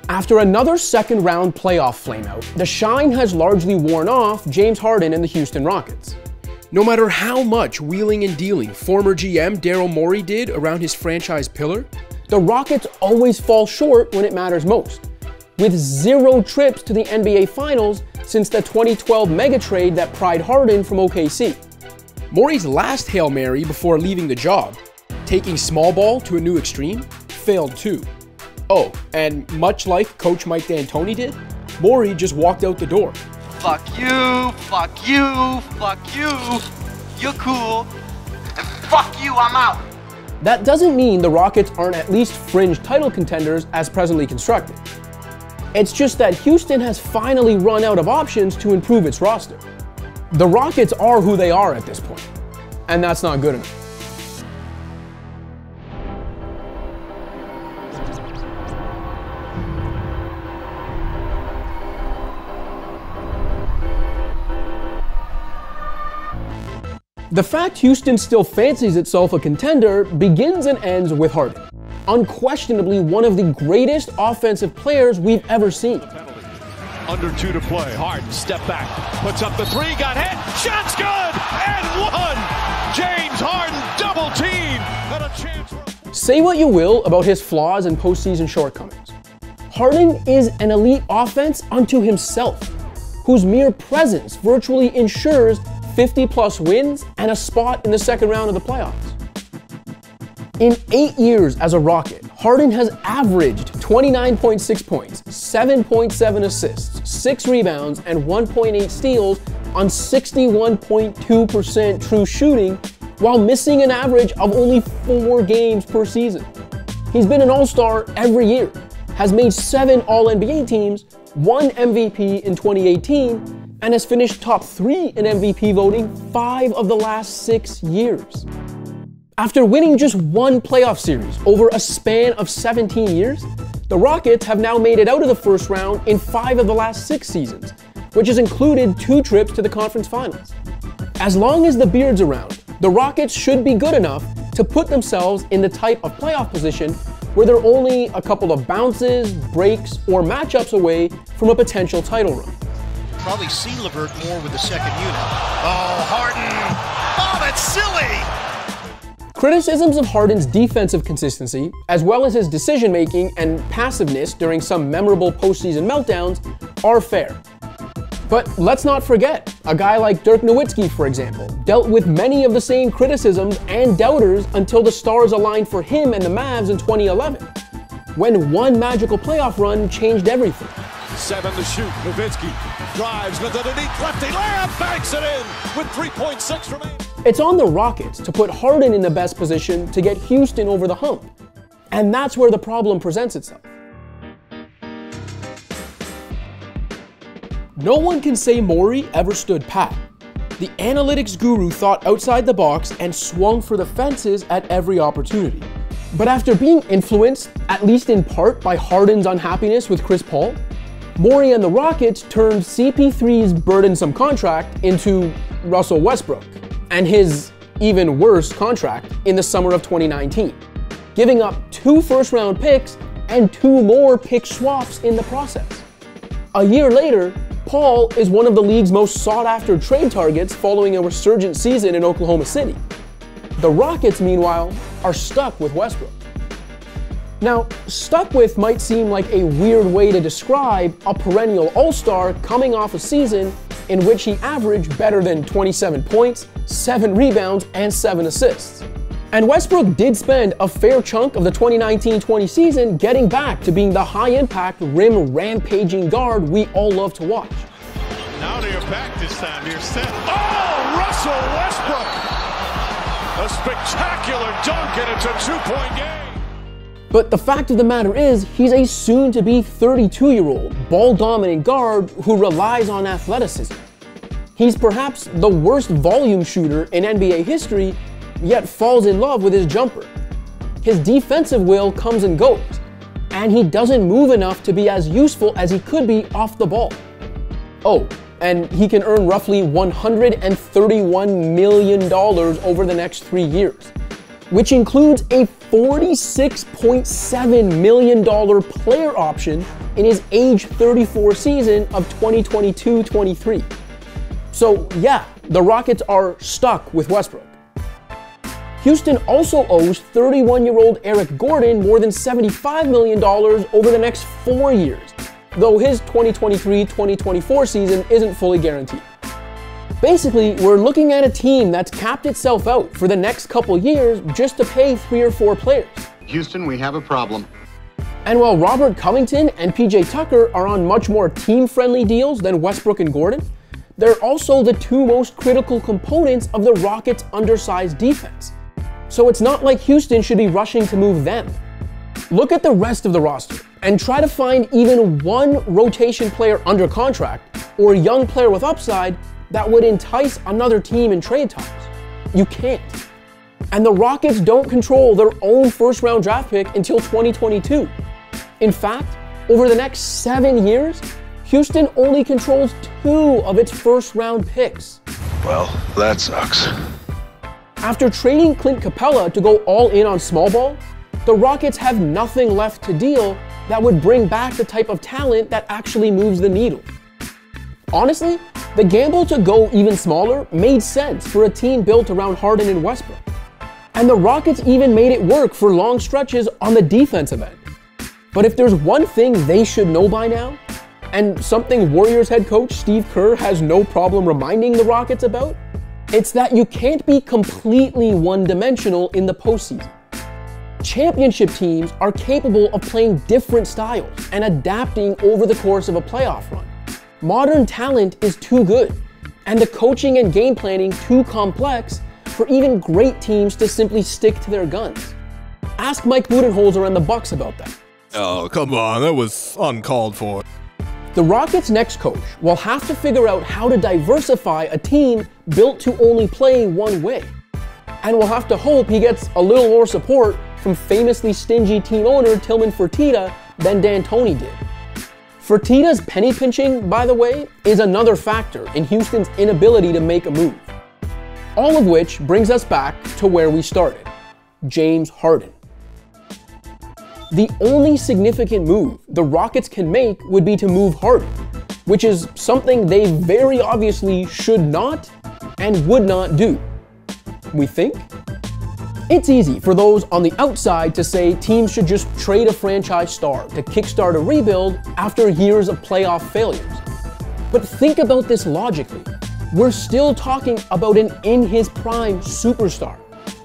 After another second-round playoff flameout, the shine has largely worn off James Harden and the Houston Rockets. No matter how much wheeling and dealing former GM Morey did around his franchise pillar, the Rockets always fall short when it matters most, with 0 trips to the NBA Finals since the 2012 mega trade that pried Harden from OKC. Morey's last Hail Mary before leaving the job, taking small ball to a new extreme, failed too. Oh, and much like Coach Mike D'Antoni did, Morey just walked out the door. Fuck you, fuck you, fuck you, you're cool, and fuck you, I'm out. That doesn't mean the Rockets aren't at least fringe title contenders as presently constructed. It's just that Houston has finally run out of options to improve its roster. The Rockets are who they are at this point, and that's not good enough. The fact Houston still fancies itself a contender begins and ends with Harden, unquestionably one of the greatest offensive players we've ever seen. Under 2 to play, Harden step back, puts up the 3, got hit, shot's good, and 1! James Harden double team, and a chance. Say what you will about his flaws and postseason shortcomings. Harden is an elite offense unto himself, whose mere presence virtually ensures 50-plus wins and a spot in the second round of the playoffs. In 8 years as a Rocket, Harden has averaged 29.6 points, 7.7 assists, 6 rebounds, and 1.8 steals on 61.2% true shooting, while missing an average of only 4 games per season. He's been an All-Star every year, has made 7 All-NBA teams, 1 MVP in 2018, and has finished top 3 in MVP voting 5 of the last 6 years. After winning just 1 playoff series over a span of 17 years, the Rockets have now made it out of the first round in 5 of the last 6 seasons, which has included 2 trips to the conference finals. As long as the Beard's around, the Rockets should be good enough to put themselves in the type of playoff position where they're only a couple of bounces, breaks, or matchups away from a potential title run. Probably see Levert more with the second unit. Oh, Harden! Oh, that's silly! Criticisms of Harden's defensive consistency, as well as his decision-making and passiveness during some memorable postseason meltdowns, are fair. But let's not forget, a guy like Dirk Nowitzki, for example, dealt with many of the same criticisms and doubters until the stars aligned for him and the Mavs in 2011, when one magical playoff run changed everything. 7 to shoot, Nowitzki drives, goes underneath, lefty layup, banks it in with 3.6 remaining. It's on the Rockets to put Harden in the best position to get Houston over the hump, and that's where the problem presents itself. No one can say Morey ever stood pat. The analytics guru thought outside the box and swung for the fences at every opportunity. But after being influenced, at least in part, by Harden's unhappiness with Chris Paul, Morey and the Rockets turned CP3's burdensome contract into Russell Westbrook and his even worse contract in the summer of 2019, giving up 2 first-round picks and 2 more pick swaps in the process. A year later, Paul is one of the league's most sought-after trade targets following a resurgent season in Oklahoma City. The Rockets, meanwhile, are stuck with Westbrook. Now, stuck with might seem like a weird way to describe a perennial all-star coming off a season in which he averaged better than 27 points, 7 rebounds, and 7 assists. And Westbrook did spend a fair chunk of the 2019-20 season getting back to being the high-impact, rim-rampaging guard we all love to watch. Now to your back this time, to your set. Oh, Russell Westbrook! A spectacular dunk, and it's a 2-point game. But the fact of the matter is, he's a soon-to-be 32-year-old, ball-dominant guard who relies on athleticism. He's perhaps the worst volume shooter in NBA history, yet falls in love with his jumper. His defensive will comes and goes, and he doesn't move enough to be as useful as he could be off the ball. Oh, and he can earn roughly $131 million over the next 3 years. which includes a $46.7 million player option in his age 34 season of 2022-23. So yeah, the Rockets are stuck with Westbrook. Houston also owes 31-year-old Eric Gordon more than $75 million over the next 4 years, though his 2023-2024 season isn't fully guaranteed. Basically, we're looking at a team that's capped itself out for the next couple years just to pay 3 or 4 players. Houston, we have a problem. And while Robert Covington and PJ Tucker are on much more team-friendly deals than Westbrook and Gordon, they're also the 2 most critical components of the Rockets' undersized defense. So it's not like Houston should be rushing to move them. Look at the rest of the roster and try to find even one rotation player under contract or a young player with upside that would entice another team in trade talks. You can't. And the Rockets don't control their own first-round draft pick until 2022. In fact, over the next 7 years, Houston only controls 2 of its first-round picks. Well, that sucks. After trading Clint Capella to go all in on small ball, the Rockets have nothing left to deal that would bring back the type of talent that actually moves the needle. Honestly, the gamble to go even smaller made sense for a team built around Harden and Westbrook. And the Rockets even made it work for long stretches on the defensive end. But if there's one thing they should know by now, and something Warriors head coach Steve Kerr has no problem reminding the Rockets about, it's that you can't be completely one-dimensional in the postseason. Championship teams are capable of playing different styles and adapting over the course of a playoff run. Modern talent is too good, and the coaching and game planning too complex for even great teams to simply stick to their guns. Ask Mike Budenholzer and the Bucks about that. Oh, come on, that was uncalled for. The Rockets' next coach will have to figure out how to diversify a team built to only play one way. And we'll have to hope he gets a little more support from famously stingy team owner Tillman Fertitta than D'Antoni did. Fertitta's penny pinching, by the way, is another factor in Houston's inability to make a move. All of which brings us back to where we started, James Harden. The only significant move the Rockets can make would be to move Harden, which is something they very obviously should not and would not do. We think? It's easy for those on the outside to say teams should just trade a franchise star to kickstart a rebuild after years of playoff failures. But think about this logically. We're still talking about an in-his-prime superstar,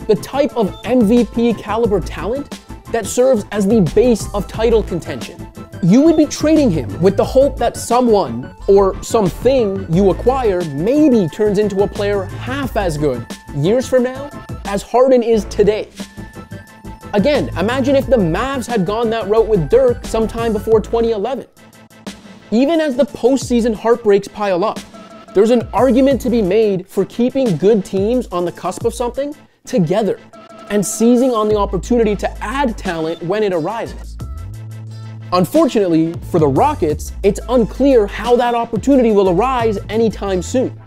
the type of MVP caliber talent that serves as the base of title contention. You would be trading him with the hope that someone or something you acquire maybe turns into a player half as good years from now as Harden is today. Again, imagine if the Mavs had gone that route with Dirk sometime before 2011. Even as the postseason heartbreaks pile up, there's an argument to be made for keeping good teams on the cusp of something together and seizing on the opportunity to add talent when it arises. Unfortunately, for the Rockets, it's unclear how that opportunity will arise anytime soon.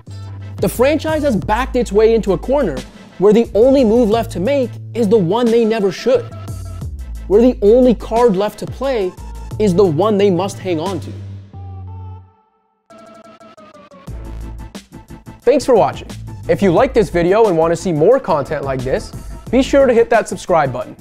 The franchise has backed its way into a corner where the only move left to make is the one they never should. Where the only card left to play is the one they must hang on to. Thanks for watching. If you like this video and want to see more content like this, be sure to hit that subscribe button.